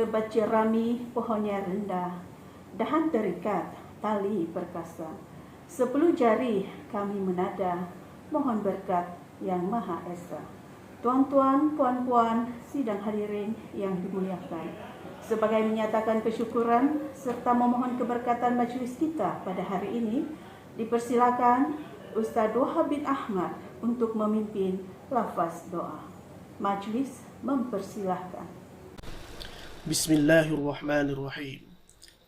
sebat jerami pohonnya rendah, dahan terikat, tali perkasa. 10 jari kami menada, mohon berkat yang Maha Esa. Tuan-tuan, puan-puan, sidang hadirin yang dimuliakan, sebagai menyatakan kesyukuran serta memohon keberkatan majlis kita pada hari ini, dipersilakan Ustaz Wahab bin Ahmad untuk memimpin lafaz doa. Majlis mempersilahkan. Bismillahirrahmanirrahim.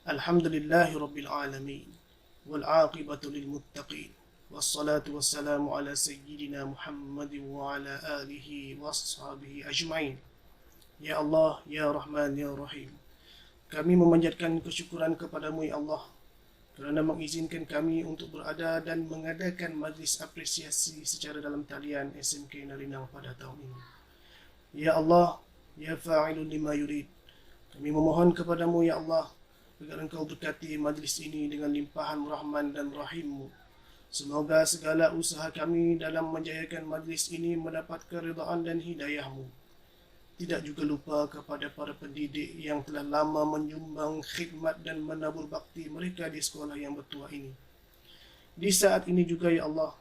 Alhamdulillahi rabbil alamin. Wal aqibatu lil muttaqin. Wassalatu wassalamu ala sayyidina Muhammadin wa ala alihi washabihi ajma'in. Ya Allah, Ya Rahman, Ya Rahim, kami memanjatkan kesyukuran kepadamu ya Allah kerana mengizinkan kami untuk berada dan mengadakan majlis apresiasi secara dalam talian SMK Narinang pada tahun ini. Ya Allah, Ya Fa'ilun lima yurid, kami memohon kepadamu ya Allah agar engkau berkati majlis ini dengan limpahan rahman dan rahimmu. Semoga segala usaha kami dalam menjayakan majlis ini mendapat keridaan dan hidayahmu. Tidak juga lupa kepada para pendidik yang telah lama menyumbang khidmat dan menabur bakti mereka di sekolah yang bertuah ini. Di saat ini juga ya Allah,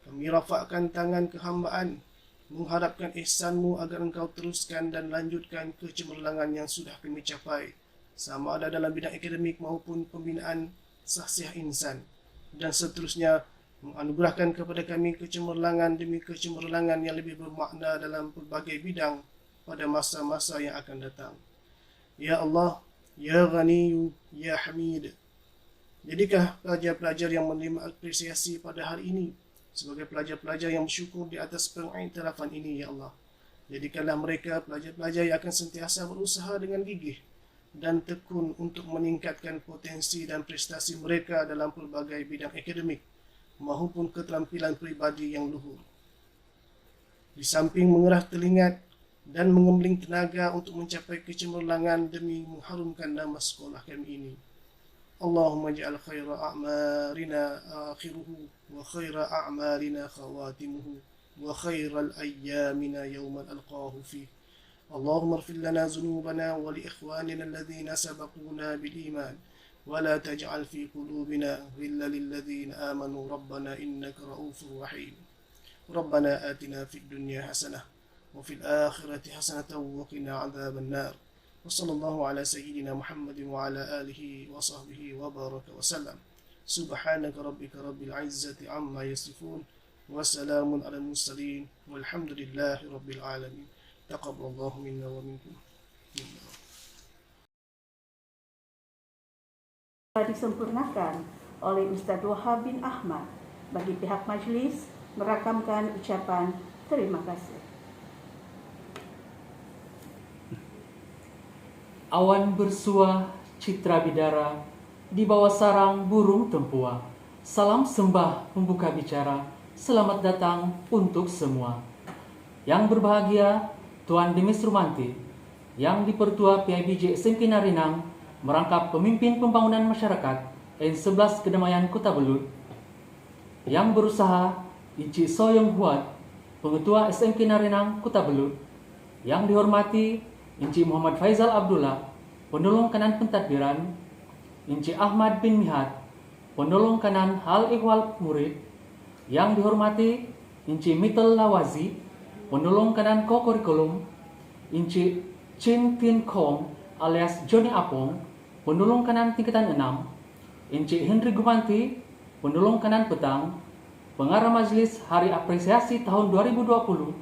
kami rafakkan tangan kehambaan, mengharapkan ihsan-Mu agar engkau teruskan dan lanjutkan kecemerlangan yang sudah kami capai, sama ada dalam bidang akademik maupun pembinaan sahsiah insan, dan seterusnya menganugerahkan kepada kami kecemerlangan demi kecemerlangan yang lebih bermakna dalam pelbagai bidang pada masa-masa yang akan datang. Ya Allah, Ya Ghani, Ya Hamid, jadilah pelajar-pelajar yang menerima apresiasi pada hari ini sebagai pelajar-pelajar yang bersyukur di atas pengiktirafan ini, ya Allah. Jadikanlah mereka pelajar-pelajar yang akan sentiasa berusaha dengan gigih dan tekun untuk meningkatkan potensi dan prestasi mereka dalam pelbagai bidang akademik maupun keterampilan peribadi yang luhur. Di samping mengerah telinga dan mengembling tenaga untuk mencapai kecemerlangan demi mengharumkan nama sekolah kami ini, Allahumma ja'al khaira a'marina akhiruhu wa khaira a'malina khawatimuhu wa khairal ayyamina yawman alqahu fih. Allahumma ighfir lana dhunubana wa li ikhwanina alladhina sabaquna bil iman wa la taj'al fi qulubina ghillan lil ladzina amanu rabbana innaka ra'ufur rahim. Rabbana atina fid dunya hasanah wa fil akhirati hasanatan wa qina 'adzaban nar. وصلى الله على سيدنا محمد وعلى آله وصحبه وبارك وسلم. سبحانك ربك رب العزة عما يصفون وسلام على المرسلين والحمد لله رب العالمين. تقبل الله منا ومنكم. Disempurnakan oleh Ustaz Wahab bin Ahmad. Bagi pihak majlis merakamkan ucapan terima kasih. Awan bersua citra bidara di bawah sarang burung tempua. Salam sembah pembuka bicara, selamat datang untuk semua. Yang berbahagia Tuan Demis Rumanti, yang dipertua PIBJ SMK Narinang merangkap pemimpin pembangunan masyarakat N11 Kedamaian Kota Belud. Yang berusaha Encik Soyong Huat, pengetua SMK Narinang Kota Belud. Yang dihormati Encik Muhammad Faizal Abdullah, penolong kanan pentadbiran. Encik Ahmad bin Mihat, penolong kanan hal ihwal murid. Yang dihormati Encik Mitel Lawazi, penolong kanan ko-kurikulum. Encik Chin Tin Kong alias Johnny Apong, penolong kanan tingkatan 6. Encik Henry Gumanti, penolong kanan petang. Pengarah majlis Hari Apresiasi tahun 2020,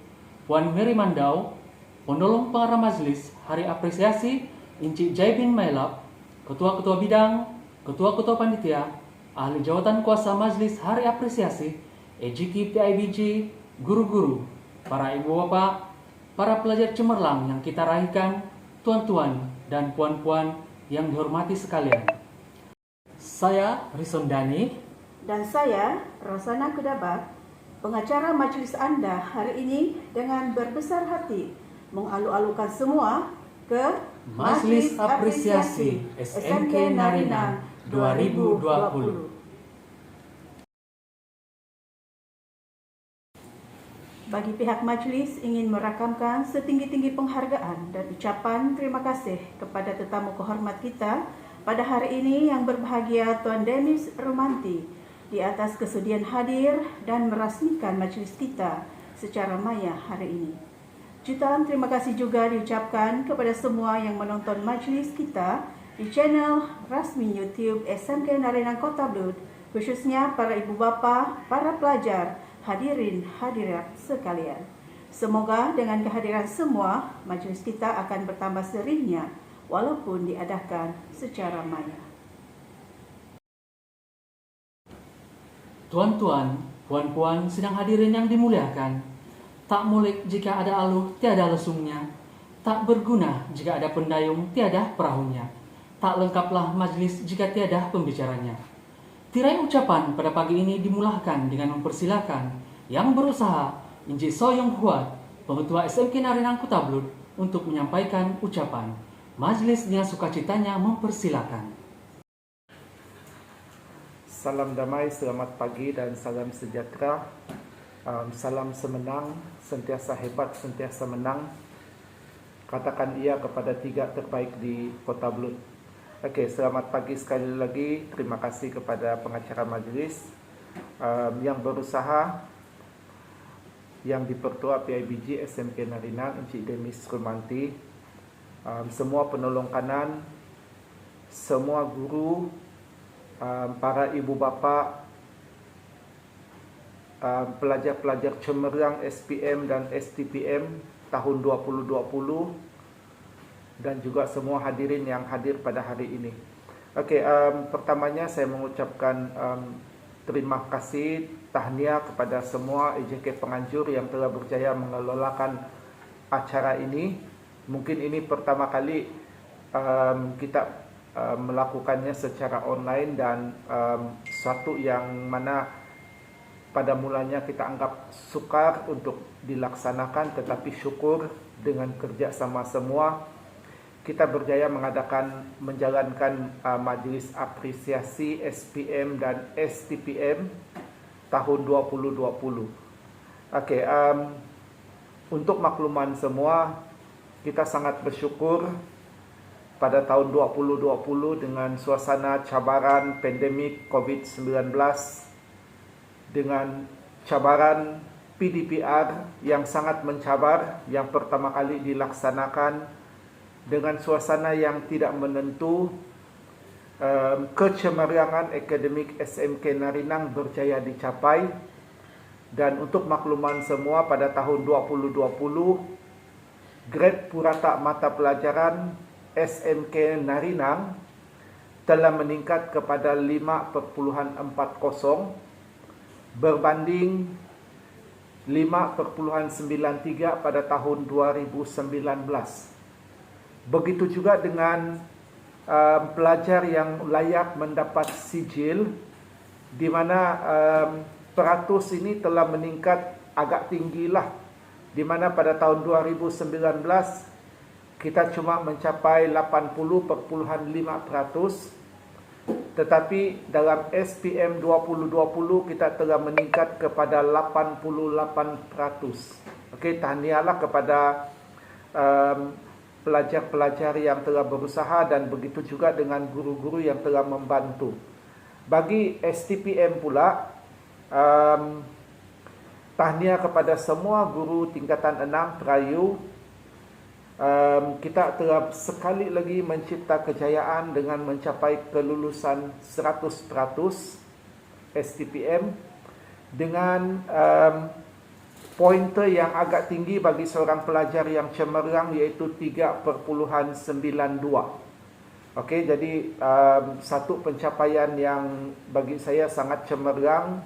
Puan Mary Mandau. Penolong pengarah majlis Hari Apresiasi Encik Jai bin Mailap, ketua-ketua bidang, ketua-ketua panitia, ahli jawatan kuasa majlis Hari Apresiasi, EJK PIBJ, guru-guru, para ibu bapak, para pelajar cemerlang yang kita raihkan, tuan-tuan dan puan-puan yang dihormati sekalian. Saya Rison Dani Dan saya Rosana Kedabat, pengacara majlis Anda hari ini dengan berbesar hati mengalu-alukan semua ke Majlis Apresiasi SMK Narinang 2020. Bagi pihak majlis ingin merakamkan setinggi-tinggi penghargaan dan ucapan terima kasih kepada tetamu kehormat kita pada hari ini yang berbahagia Tuan Dennis Romanti di atas kesudian hadir dan merasmikan majlis kita secara maya hari ini. Jutaan terima kasih juga diucapkan kepada semua yang menonton majlis kita di channel rasmi YouTube SMK Narinan Kota Blud, khususnya para ibu bapa, para pelajar, hadirin hadirat sekalian. Semoga dengan kehadiran semua, majlis kita akan bertambah serinya walaupun diadakan secara maya. Tuan-tuan, puan-puan sedang hadirin yang dimuliakan, tak molek jika ada aluh tiada lesungnya, tak berguna jika ada pendayung tiada perahunya, tak lengkaplah majlis jika tiada pembicaranya. Tirai ucapan pada pagi ini dimulahkan dengan mempersilakan yang berusaha Encik Soyong Huat, Pengetua SMK Narinan Kota Blud, untuk menyampaikan ucapan. Majlis dengan sukacitanya mempersilakan. Salam damai, selamat pagi dan salam sejahtera. Salam semenang, sentiasa hebat, sentiasa menang. Katakan ia kepada tiga terbaik di Kota Blud. Okey, selamat pagi sekali lagi. Terima kasih kepada pengacara majlis yang berusaha, yang dipertua PIBG SMK Narinan, Encik Dennis Romanti, semua penolong kanan, semua guru, para ibu bapa, pelajar-pelajar cemerlang SPM dan STPM tahun 2020, dan juga semua hadirin yang hadir pada hari ini. Okey, pertamanya saya mengucapkan terima kasih, tahniah kepada semua EJK penganjur yang telah berjaya mengelolakan acara ini. Mungkin ini pertama kali kita melakukannya secara online dan suatu yang mana pada mulanya kita anggap sukar untuk dilaksanakan, tetapi syukur dengan kerjasama semua kita berjaya menjalankan majlis apresiasi SPM dan STPM tahun 2020. Okey, untuk makluman semua, kita sangat bersyukur pada tahun 2020 dengan suasana cabaran pandemik COVID-19, dengan cabaran PDPR yang sangat mencabar, yang pertama kali dilaksanakan, dengan suasana yang tidak menentu, kecemerlangan akademik SMK Narinan berjaya dicapai. Dan untuk makluman semua, pada tahun 2020, grade purata mata pelajaran SMK Narinan telah meningkat kepada 5.40 berbanding 5.93 pada tahun 2019. Begitu juga dengan pelajar yang layak mendapat sijil, di mana peratus ini telah meningkat agak tinggilah, di mana pada tahun 2019 kita cuma mencapai 80.5%, tetapi dalam SPM 2020 kita telah meningkat kepada 88%. Okey, tahniahlah kepada pelajar-pelajar yang telah berusaha, dan begitu juga dengan guru-guru yang telah membantu. Bagi STPM pula, tahniah kepada semua guru tingkatan 6 Perayu. Kita telah sekali lagi mencipta kejayaan dengan mencapai kelulusan 100% STPM dengan pointer yang agak tinggi bagi seorang pelajar yang cemerlang, iaitu 3.92. Okey, jadi satu pencapaian yang bagi saya sangat cemerlang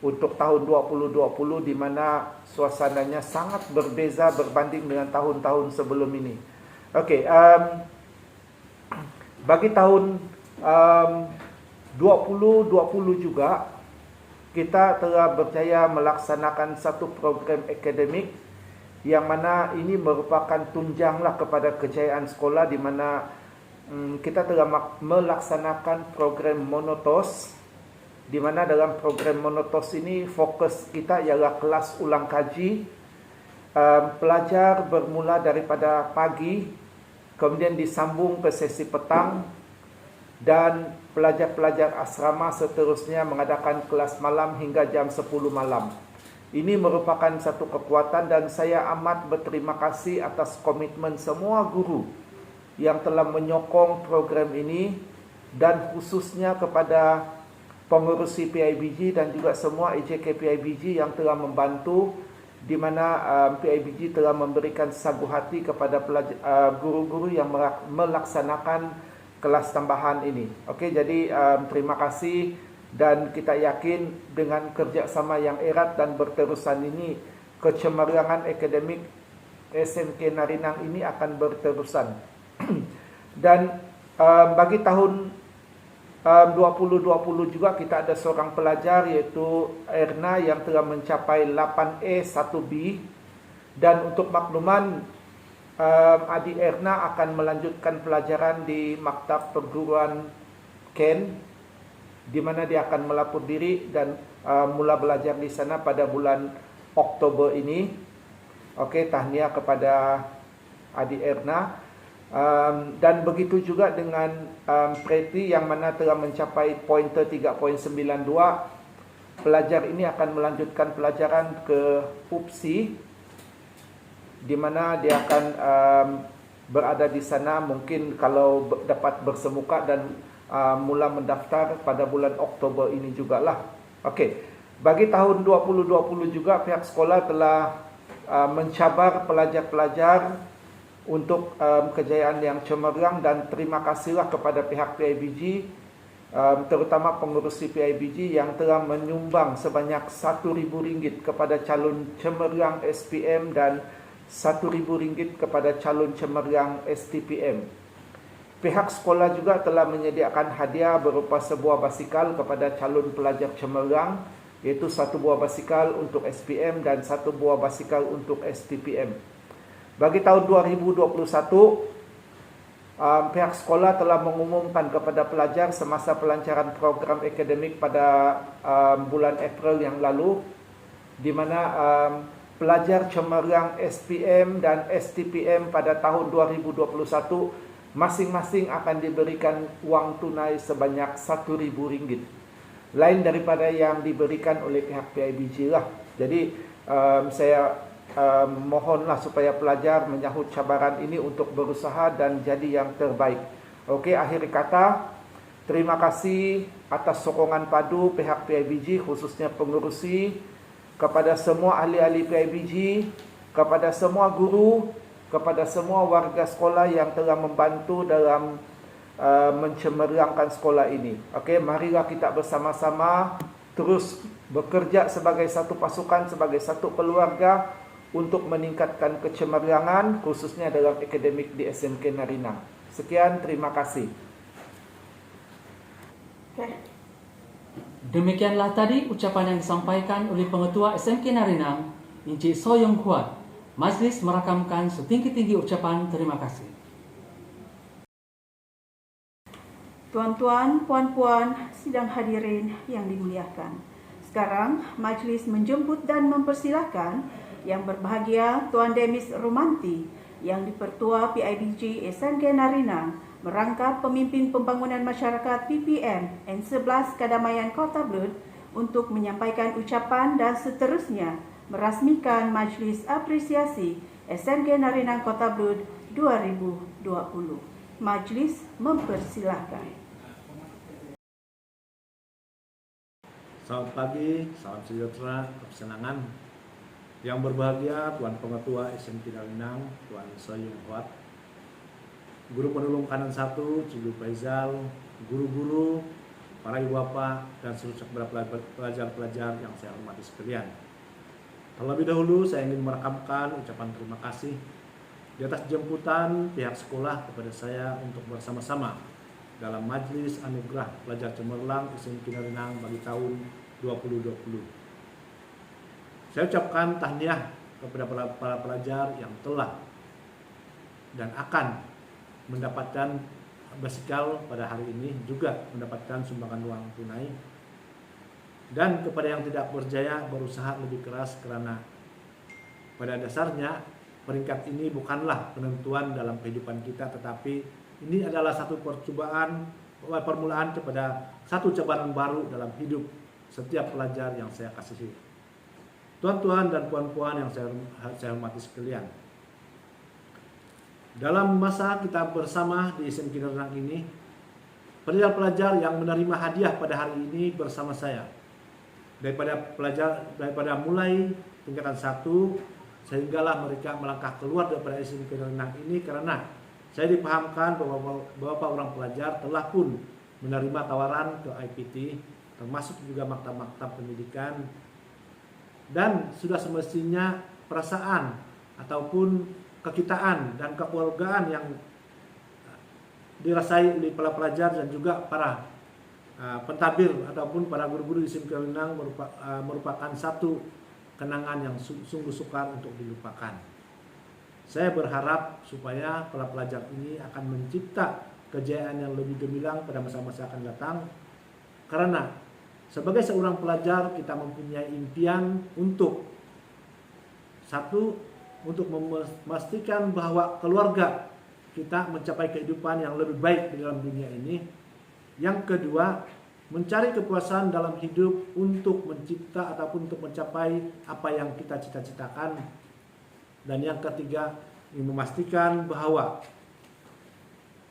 untuk tahun 2020, di mana suasananya sangat berbeza berbanding dengan tahun-tahun sebelum ini. Okey, bagi tahun 2020 juga kita telah berjaya melaksanakan satu program akademik yang mana ini merupakan tunjanglah kepada kejayaan sekolah, di mana kita telah melaksanakan program monotos di mana dalam program Monotos ini fokus kita ialah kelas ulang kaji. Pelajar bermula daripada pagi, kemudian disambung ke sesi petang, dan pelajar-pelajar asrama seterusnya mengadakan kelas malam hingga jam 10 malam. Ini merupakan satu kekuatan dan saya amat berterima kasih atas komitmen semua guru yang telah menyokong program ini, dan khususnya kepada pengurusi PIBG dan juga semua EJK PIBG yang telah membantu, di mana PIBG telah memberikan sagu hati kepada guru-guru yang melaksanakan kelas tambahan ini. Okey, jadi terima kasih, dan kita yakin dengan kerjasama yang erat dan berterusan ini, kecemerlangan akademik SMK Narinang ini akan berterusan. Dan bagi tahun 2020 juga kita ada seorang pelajar iaitu Erna yang telah mencapai 8A 1B, dan untuk makluman adik Erna akan melanjutkan pelajaran di Maktab Perguruan Ken, di mana dia akan melapor diri dan mula belajar di sana pada bulan Oktober ini. Okey, tahniah kepada adik Erna. Dan begitu juga dengan Preti yang mana telah mencapai pointer 3.92. Pelajar ini akan melanjutkan pelajaran ke UPSI, di mana dia akan berada di sana mungkin kalau dapat bersemuka dan mula mendaftar pada bulan Oktober ini jugalah. Okey, bagi tahun 2020 juga pihak sekolah telah mencabar pelajar-pelajar untuk kejayaan yang cemerlang, dan terima kasihlah kepada pihak PIBG, terutama pengurusi PIBG yang telah menyumbang sebanyak RM1,000 kepada calon cemerlang SPM dan RM1,000 kepada calon cemerlang STPM. Pihak sekolah juga telah menyediakan hadiah berupa sebuah basikal kepada calon pelajar cemerlang, iaitu satu buah basikal untuk SPM dan satu buah basikal untuk STPM. Bagi tahun 2021, pihak sekolah telah mengumumkan kepada pelajar semasa pelancaran program akademik pada bulan April yang lalu, di mana pelajar cemerlang SPM dan STPM pada tahun 2021 masing-masing akan diberikan wang tunai sebanyak RM1,000, lain daripada yang diberikan oleh pihak PIBG lah. Jadi saya mohonlah supaya pelajar menyahut cabaran ini untuk berusaha dan jadi yang terbaik. Okey, akhir kata, terima kasih atas sokongan padu pihak PIBG, khususnya pengurusi, kepada semua ahli-ahli PIBG, kepada semua guru, kepada semua warga sekolah yang telah membantu dalam mencemerlangkan sekolah ini. Okey, marilah kita bersama-sama terus bekerja sebagai satu pasukan, sebagai satu keluarga, untuk meningkatkan kecemerlangan khususnya dalam akademik di SMK Narinang. Sekian, terima kasih. Demikianlah tadi ucapan yang disampaikan oleh Pengetua SMK Narinang, Encik Soyong Huat. Majlis merakamkan setinggi-tinggi ucapan terima kasih. Tuan-tuan, puan-puan, sidang hadirin yang dimuliakan. Sekarang majlis menjemput dan mempersilakan yang berbahagia Tuan Demis Romanti yang Dipertua PIBG SMK Narinang merangkap pemimpin pembangunan masyarakat PPM N11 Kadamaian Kota Blud untuk menyampaikan ucapan dan seterusnya merasmikan Majlis Apresiasi SMK Narinang Kota Blud 2020. Majlis mempersilahkan. Selamat pagi, salam sejahtera, kesenangan. Yang berbahagia Tuan Pengetua SMK Narinang, Tuan Soyong Huat, Guru Penolong Kanan 1, Cikgu Faizal, guru-guru, para ibu bapak, dan seluruh pelajar-pelajar yang saya hormati sekalian. Terlebih dahulu saya ingin merakamkan ucapan terima kasih di atas jemputan pihak sekolah kepada saya untuk bersama-sama dalam Majlis Anugerah Pelajar Cemerlang SMK Narinang bagi tahun 2020. Saya ucapkan tahniah kepada para pelajar yang telah dan akan mendapatkan basikal pada hari ini, juga mendapatkan sumbangan uang tunai. dan kepada yang tidak berjaya berusaha lebih keras, karena pada dasarnya peringkat ini bukanlah penentuan dalam kehidupan kita, tetapi ini adalah satu permulaan kepada satu cobaan baru dalam hidup setiap pelajar yang saya kasihi. Tuan-tuan dan puan-puan yang saya hormati sekalian, dalam masa kita bersama di SMK Renang ini, pelajar-pelajar yang menerima hadiah pada hari ini bersama saya, daripada mulai tingkatan 1 sehinggalah mereka melangkah keluar daripada SMK Renang ini, karena saya dipahamkan bahwa beberapa orang pelajar telah pun menerima tawaran ke IPT, termasuk juga maktab-maktab pendidikan, dan sudah semestinya perasaan ataupun kekitaan dan kekeluargaan yang dirasai oleh para pelajar dan juga para pentadbir ataupun para guru-guru di SMK Renang merupakan satu kenangan yang sungguh sukar untuk dilupakan. Saya berharap supaya para pelajar ini akan mencipta kejayaan yang lebih gemilang pada masa-masa akan datang, karena sebagai seorang pelajar kita mempunyai impian untuk untuk memastikan bahwa keluarga kita mencapai kehidupan yang lebih baik di dalam dunia ini. Yang kedua, mencari kepuasan dalam hidup untuk mencipta ataupun untuk mencapai apa yang kita cita-citakan. Dan yang ketiga, memastikan bahwa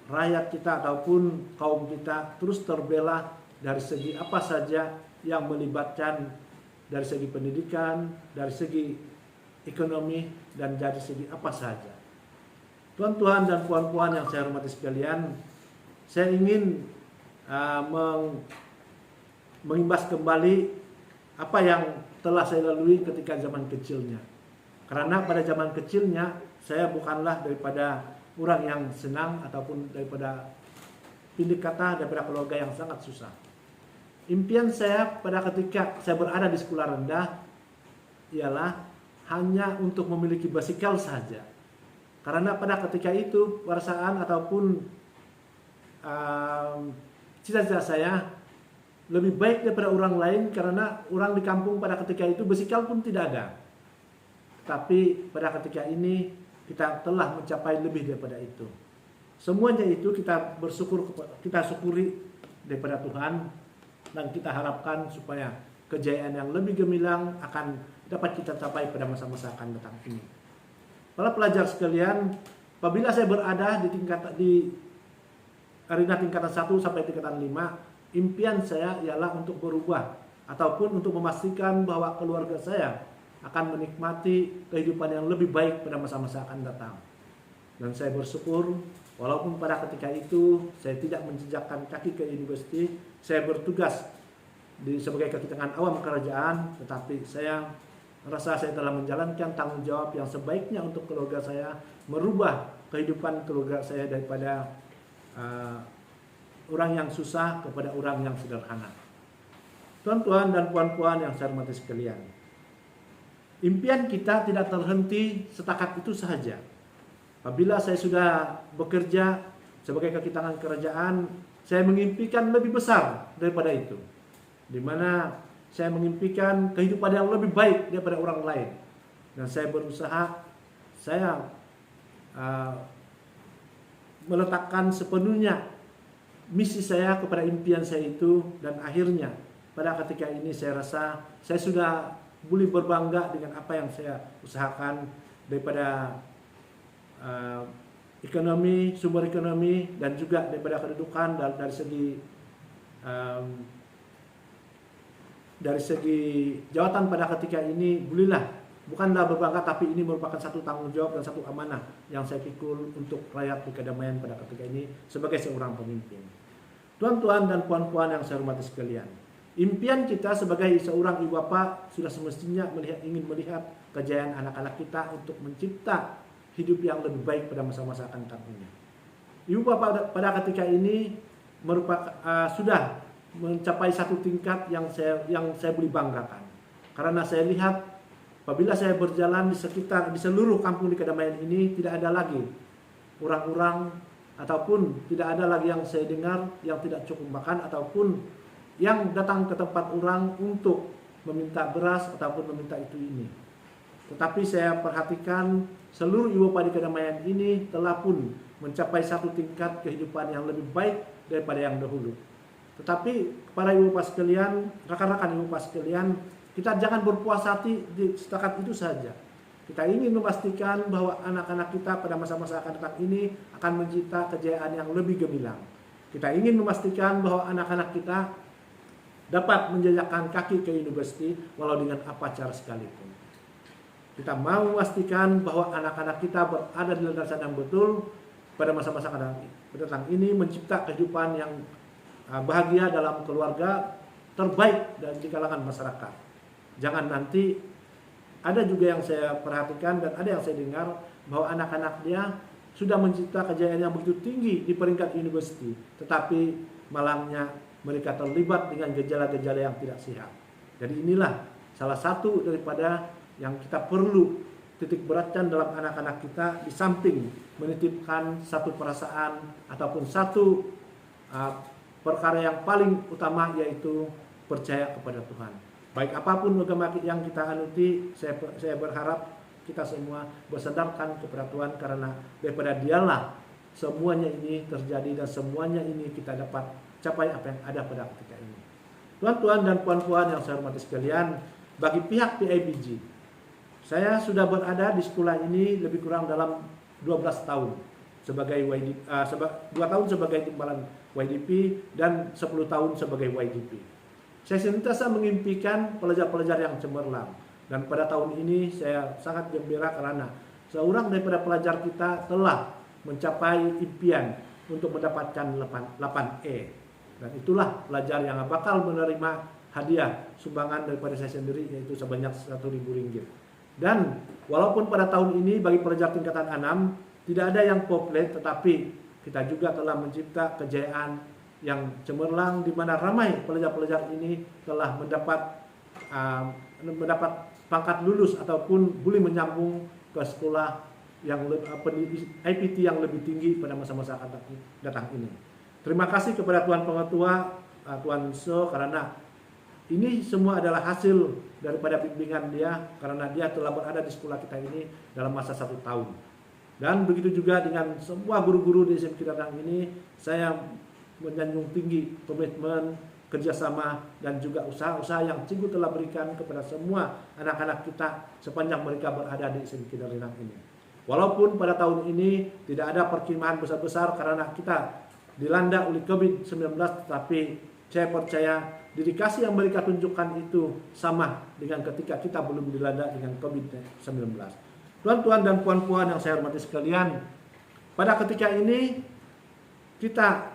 rakyat kita ataupun kaum kita terus terbela dari segi apa saja yang melibatkan, dari segi pendidikan, dari segi ekonomi, dan dari segi apa saja. Tuan-tuan dan puan-puan yang saya hormati sekalian, saya ingin mengimbas kembali apa yang telah saya lalui ketika zaman kecilnya. Karena pada zaman kecilnya saya bukanlah daripada orang yang senang ataupun daripada pindik kata daripada keluarga yang sangat susah. Impian saya pada ketika saya berada di sekolah rendah ialah hanya untuk memiliki basikal saja. Karena pada ketika itu perasaan ataupun cita-cita saya lebih baik daripada orang lain, karena orang di kampung pada ketika itu basikal pun tidak ada. Tapi pada ketika ini kita telah mencapai lebih daripada itu. Semuanya itu kita syukuri daripada Tuhan, dan kita harapkan supaya kejayaan yang lebih gemilang akan dapat kita capai pada masa-masa akan datang ini. Para pelajar sekalian, apabila saya berada di arena tingkatan 1 sampai tingkatan 5, impian saya ialah untuk berubah ataupun untuk memastikan bahwa keluarga saya akan menikmati kehidupan yang lebih baik pada masa-masa akan datang. Dan saya bersyukur walaupun pada ketika itu saya tidak menjejakkan kaki ke universiti, saya bertugas sebagai kaki tangan awam kerajaan, tetapi saya merasa saya telah menjalankan tanggung jawab yang sebaiknya untuk keluarga saya, merubah kehidupan keluarga saya daripada orang yang susah kepada orang yang sederhana. Tuan-tuan dan puan-puan yang saya hormati sekalian, impian kita tidak terhenti setakat itu saja. Apabila saya sudah bekerja sebagai kaki tangan kerajaan, saya mengimpikan lebih besar daripada itu, di mana saya mengimpikan kehidupan yang lebih baik daripada orang lain. Dan saya berusaha, saya meletakkan sepenuhnya misi saya kepada impian saya itu. Dan akhirnya pada ketika ini saya rasa saya sudah boleh berbangga dengan apa yang saya usahakan daripada ekonomi, sumber ekonomi, dan juga daripada kedudukan dari segi jawatan pada ketika ini. Bolehlah bukanlah berbangga, tapi ini merupakan satu tanggung jawab dan satu amanah yang saya pikul untuk rakyat di kedamaian pada ketika ini sebagai seorang pemimpin. Tuan-tuan dan puan-puan yang saya hormati sekalian, impian kita sebagai seorang ibu bapa sudah semestinya ingin melihat kejayaan anak-anak kita untuk mencipta hidup yang lebih baik pada masa-masa akan datang ini. Ibu bapa pada ketika ini sudah mencapai satu tingkat yang saya boleh banggakan. Karena saya lihat apabila saya berjalan di seluruh kampung di kedamaian ini, tidak ada lagi orang-orang ataupun tidak ada lagi yang saya dengar yang tidak cukup makan ataupun yang datang ke tempat orang untuk meminta beras ataupun meminta itu ini. Tetapi saya perhatikan seluruh ibu bapak di kedamaian ini telah pun mencapai satu tingkat kehidupan yang lebih baik daripada yang dahulu. Tetapi para ibu bapak sekalian, rekan-rekan ibu bapak sekalian, kita jangan berpuas hati di setakat itu saja. Kita ingin memastikan bahwa anak-anak kita pada masa-masa akan datang ini akan mencipta kejayaan yang lebih gemilang. Kita ingin memastikan bahwa anak-anak kita dapat menjejakkan kaki ke universiti walau dengan apa cara sekalipun. Kita mau memastikan bahwa anak-anak kita berada di landasan yang betul pada masa-masa akan datang ini, mencipta kehidupan yang bahagia dalam keluarga terbaik dan di kalangan masyarakat. Jangan nanti ada juga yang saya perhatikan dan ada yang saya dengar bahwa anak-anak dia sudah mencipta kejayaan yang begitu tinggi di peringkat universiti, tetapi malangnya mereka terlibat dengan gejala-gejala yang tidak sehat. Jadi inilah salah satu daripada yang kita perlu titik beratkan dalam anak-anak kita, di samping menitipkan satu perasaan ataupun satu perkara yang paling utama, yaitu percaya kepada Tuhan. Baik apapun agama yang kita anuti, saya berharap kita semua bersandarkan kepada Tuhan, karena daripada Dialah semuanya ini terjadi dan semuanya ini kita dapat capai apa yang ada pada ketika ini. Tuan-tuan dan puan-puan yang saya hormati sekalian, bagi pihak PIBG, saya sudah berada di sekolah ini lebih kurang dalam 12 tahun sebagai 2 tahun sebagai timbalan YDP dan 10 tahun sebagai YDP. Saya senantiasa mengimpikan pelajar-pelajar yang cemerlang, dan pada tahun ini saya sangat gembira karena seorang daripada pelajar kita telah mencapai impian untuk mendapatkan 8E, dan itulah pelajar yang bakal menerima hadiah sumbangan daripada saya sendiri, yaitu sebanyak Rp1.000. Dan walaupun pada tahun ini bagi pelajar tingkatan 6 tidak ada yang populer, tetapi kita juga telah mencipta kejayaan yang cemerlang, di mana ramai pelajar-pelajar ini telah mendapat pangkat lulus ataupun boleh menyambung ke sekolah yang IPT yang lebih tinggi pada masa-masa akan datang ini. Terima kasih kepada Tuan Pengetua, Tuan So, karena ini semua adalah hasil daripada bimbingan dia, karena dia telah berada di sekolah kita ini dalam masa 1 tahun. Dan begitu juga dengan semua guru-guru di SMK Kidatang ini, saya menyanjung tinggi komitmen, kerjasama, dan juga usaha-usaha yang Cikgu telah berikan kepada semua anak-anak kita sepanjang mereka berada di SMK Kidatang ini. Walaupun pada tahun ini tidak ada perkemahan besar-besar karena kita dilanda oleh COVID-19, tetapi saya percaya dedikasi yang mereka tunjukkan itu sama dengan ketika kita belum dilanda dengan COVID-19. Tuan-tuan dan puan-puan yang saya hormati sekalian, pada ketika ini kita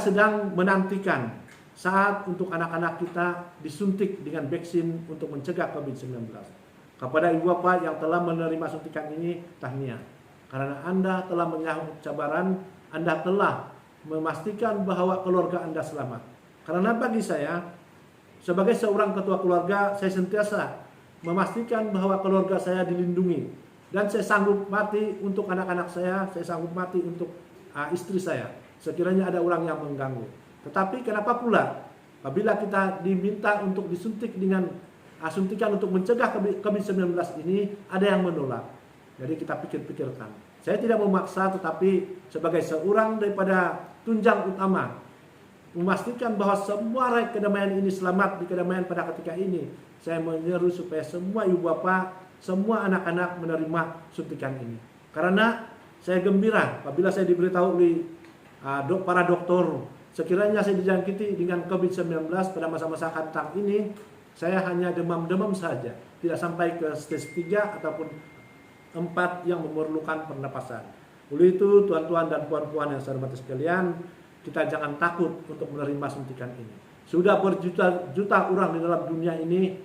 sedang menantikan saat untuk anak-anak kita disuntik dengan vaksin untuk mencegah COVID-19. Kepada ibu bapak yang telah menerima suntikan ini, tahniah. Karena Anda telah menyahut cabaran, Anda telah memastikan bahwa keluarga Anda selamat. Karena bagi saya, sebagai seorang ketua keluarga, saya sentiasa memastikan bahwa keluarga saya dilindungi. Dan saya sanggup mati untuk anak-anak saya sanggup mati untuk istri saya, sekiranya ada orang yang mengganggu. Tetapi kenapa pula apabila kita diminta untuk disuntik dengan suntikan untuk mencegah COVID-19 ini, ada yang menolak. Jadi kita pikir-pikirkan. Saya tidak memaksa, tetapi sebagai seorang daripada tunjang utama, memastikan bahwa semua rakyat kedamaian ini selamat di kedamaian pada ketika ini, saya menyeru supaya semua ibu bapak, semua anak-anak menerima suntikan ini. Karena saya gembira apabila saya diberitahu oleh para dokter, sekiranya saya dijangkiti dengan COVID-19 pada masa-masa akan datang ini, saya hanya demam-demam saja, tidak sampai ke stage 3 ataupun 4 yang memerlukan pernapasan. Oleh itu, tuan-tuan dan puan-puan yang saya hormati sekalian, kita jangan takut untuk menerima suntikan ini. Sudah berjuta-juta orang di dalam dunia ini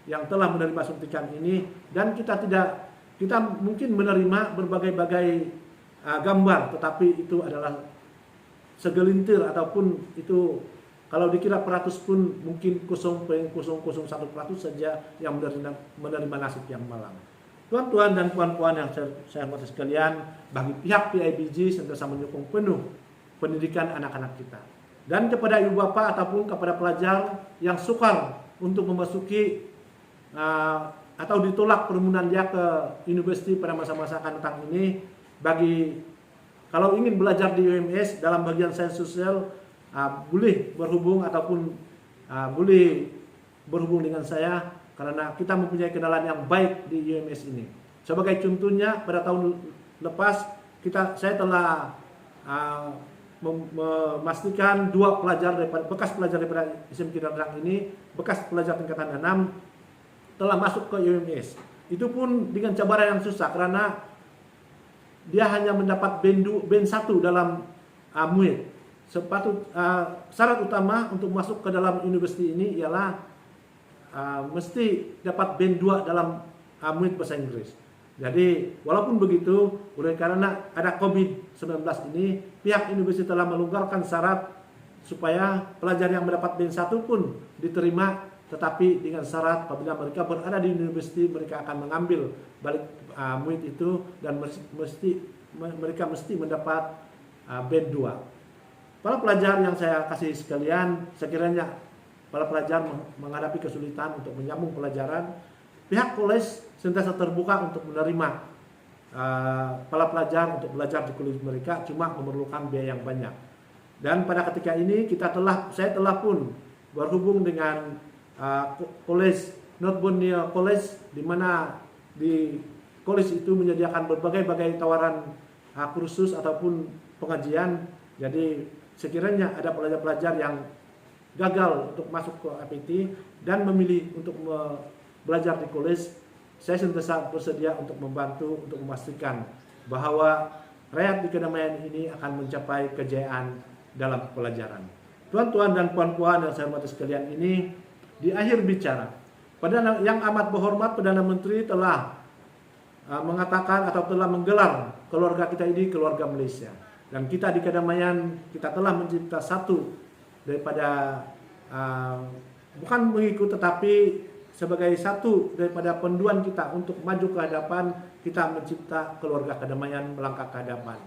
yang telah menerima suntikan ini, dan kita mungkin menerima berbagai-bagai gambar, tetapi itu adalah segelintir ataupun itu kalau dikira peratus pun mungkin 0,001% saja yang menerima nasib yang malang. Tuan-tuan dan puan-puan yang saya hormati sekalian, bagi pihak PIBG senantiasa menyokong penuh pendidikan anak-anak kita. dan kepada ibu bapak ataupun kepada pelajar yang sukar untuk memasuki atau ditolak permohonan dia ke universiti pada masa-masa akan datang ini, kalau ingin belajar di UMS dalam bagian sains sosial, boleh berhubung ataupun boleh berhubung dengan saya karena kita mempunyai kenalan yang baik di UMS ini. Sebagai contohnya, pada tahun lepas saya telah memastikan 2 pelajar bekas pelajar daripada SMK Darang ini, bekas pelajar tingkatan 6 telah masuk ke UMS. Itu pun dengan cabaran yang susah karena dia hanya mendapat band 1 dalam MUIT. Syarat utama untuk masuk ke dalam universiti ini ialah mesti dapat band 2 dalam MUIT bahasa Inggris. Jadi walaupun begitu, oleh karena ada COVID-19 ini, pihak universitas telah melonggarkan syarat supaya pelajar yang mendapat band 1 pun diterima, tetapi dengan syarat apabila mereka berada di universitas mereka akan mengambil balik MUIT itu dan mereka mesti mendapat band 2. Para pelajar yang saya kasih sekalian, sekiranya para pelajar menghadapi kesulitan untuk menyambung pelajaran, pihak kolej sentiasa terbuka untuk menerima para pelajar untuk belajar di kolej mereka, cuma memerlukan biaya yang banyak. Dan pada ketika ini saya telah pun berhubung dengan kolej North Borneo College, di mana di kolej itu menyediakan berbagai tawaran kursus ataupun pengajian. Jadi sekiranya ada pelajar-pelajar yang gagal untuk masuk ke APT dan memilih untuk belajar di kolej, saya sentiasa bersedia untuk membantu untuk memastikan bahwa rakyat di Kedamaian ini akan mencapai kejayaan dalam pelajaran. Tuan-tuan dan puan-puan yang saya hormati sekalian, ini di akhir bicara, yang amat berhormat Perdana Menteri telah mengatakan atau telah menggelar keluarga kita ini keluarga Malaysia. Dan kita di Kedamaian, kita telah mencipta satu daripada bukan mengikut tetapi sebagai satu daripada panduan kita untuk maju ke hadapan, kita mencipta keluarga Kedamaian melangkah ke hadapan.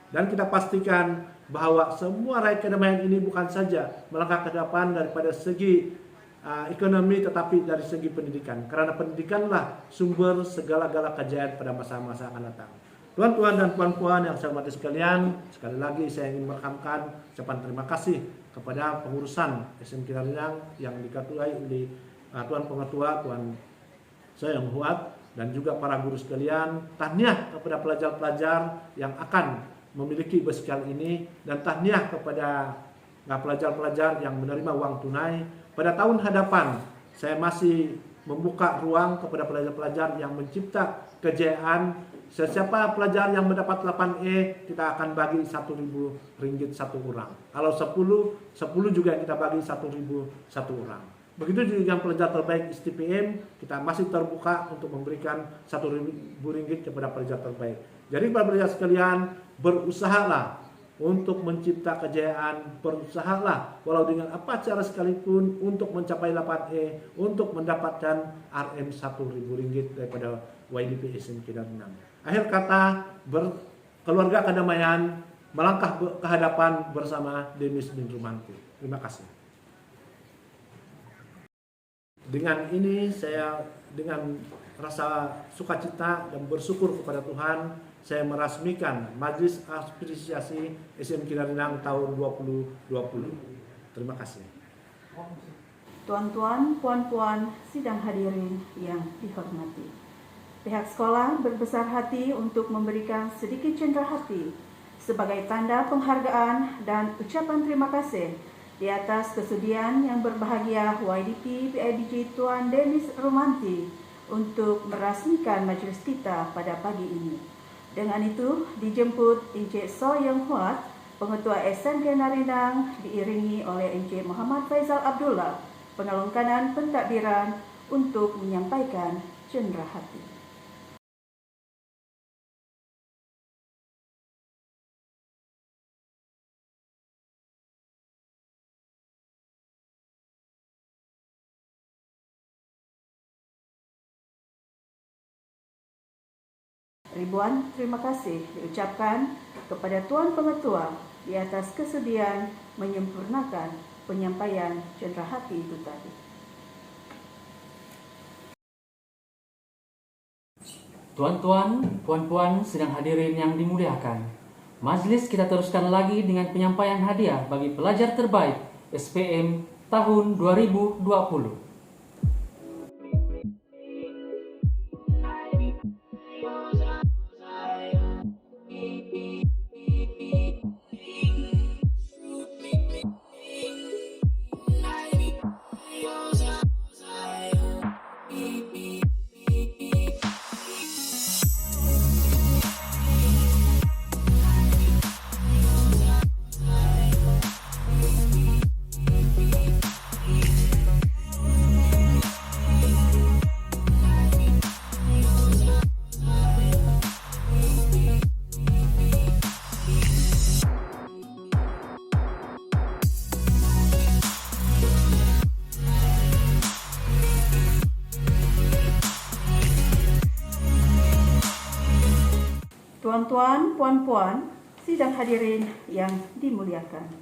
Dan kita pastikan bahwa semua rakyat Kedamaian ini bukan saja melangkah ke hadapan daripada segi ekonomi, tetapi dari segi pendidikan. Karena pendidikanlah sumber segala-gala kejayaan pada masa-masa akan datang. Tuan-tuan dan puan-puan yang saya hormati sekalian, sekali lagi saya ingin merekamkan ucapan terima kasih kepada pengurusan SMK Darang yang diketuai oleh Tuan Pengetua, Tuan Soyong Huat, dan juga para guru sekalian. Tahniah kepada pelajar-pelajar yang akan memiliki bekal ini, dan tahniah kepada pelajar-pelajar yang menerima uang tunai. Pada tahun hadapan, saya masih membuka ruang kepada pelajar-pelajar yang mencipta kejayaan. Sesiapa pelajar yang mendapat 8E, kita akan bagi Rp1.000 satu orang. Kalau 10 juga kita bagi Rp1.000 satu orang. Begitu juga yang pelajar terbaik STPM, kita masih terbuka untuk memberikan Rp1.000 kepada pelajar terbaik. Jadi para pelajar sekalian, berusahalah untuk mencipta kejayaan, berusahalah walau dengan apa cara sekalipun untuk mencapai 8E, untuk mendapatkan RM Rp1.000 daripada YDP SMK Darang. Akhir kata, keluarga Kedamaian melangkah ke hadapan bersama Demis bin Rumanti. Terima kasih. Dengan ini saya dengan rasa sukacita dan bersyukur kepada Tuhan, saya meresmikan Majelis Apresiasi SMK Darang tahun 2020. Terima kasih. Tuan-tuan, puan-puan, sidang hadirin yang dihormati. Pihak sekolah berbesar hati untuk memberikan sedikit cenderahati sebagai tanda penghargaan dan ucapan terima kasih di atas kesudian yang berbahagia YDP PIBG Tuan Demis Rumanti untuk merasmikan majlis kita pada pagi ini. Dengan itu, dijemput Encik Soyong Huat, Pengetua SMK Narinang, diiringi oleh Encik Muhammad Faizal Abdullah, Pengalung Kanan Pentadbiran, untuk menyampaikan cenderahati. Ribuan terima kasih diucapkan kepada Tuan Pengetua di atas kesediaan menyempurnakan penyampaian cenderawasih itu tadi. Tuan-tuan, puan-puan, sidang hadirin yang dimuliakan, majelis kita teruskan lagi dengan penyampaian hadiah bagi pelajar terbaik SPM tahun 2020. Tuan-tuan, puan-puan, sidang hadirin yang dimuliakan.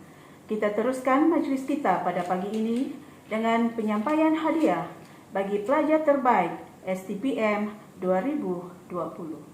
Kita teruskan majlis kita pada pagi ini dengan penyampaian hadiah bagi pelajar terbaik STPM 2020.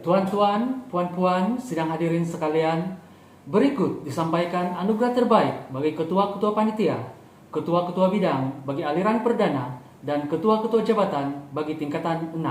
Tuan-tuan, puan-puan, sidang hadirin sekalian, berikut disampaikan anugerah terbaik bagi ketua-ketua panitia, ketua-ketua bidang bagi aliran perdana, dan ketua-ketua jabatan bagi tingkatan 6.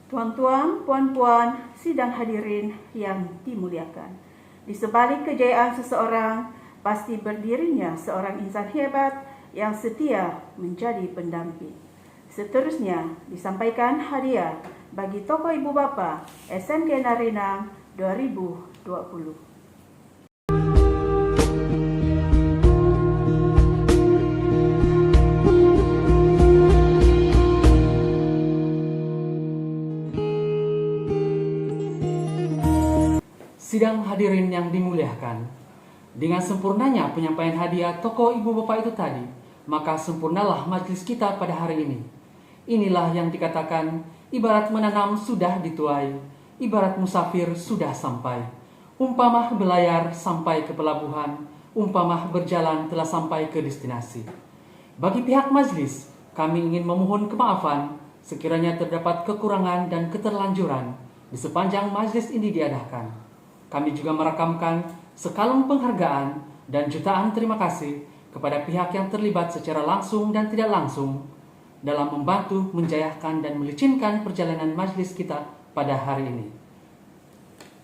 Tuan-tuan, puan-puan, sidang hadirin yang dimuliakan. Di sebalik kejayaan seseorang, pasti berdirinya seorang insan hebat yang setia menjadi pendamping. Seterusnya disampaikan hadiah bagi Toko Ibu Bapa SMK Narinang 2020. Sidang hadirin yang dimuliakan, dengan sempurnanya penyampaian hadiah Toko Ibu Bapak itu tadi, maka sempurnalah majelis kita pada hari ini. Inilah yang dikatakan ibarat menanam sudah dituai, ibarat musafir sudah sampai. Umpamah belayar sampai ke pelabuhan, umpamah berjalan telah sampai ke destinasi. Bagi pihak majelis, kami ingin memohon kemaafan sekiranya terdapat kekurangan dan keterlanjuran di sepanjang majelis ini diadakan. Kami juga merakamkan sekalung penghargaan dan jutaan terima kasih kepada pihak yang terlibat secara langsung dan tidak langsung dalam membantu menjayakan dan melicinkan perjalanan majelis kita pada hari ini.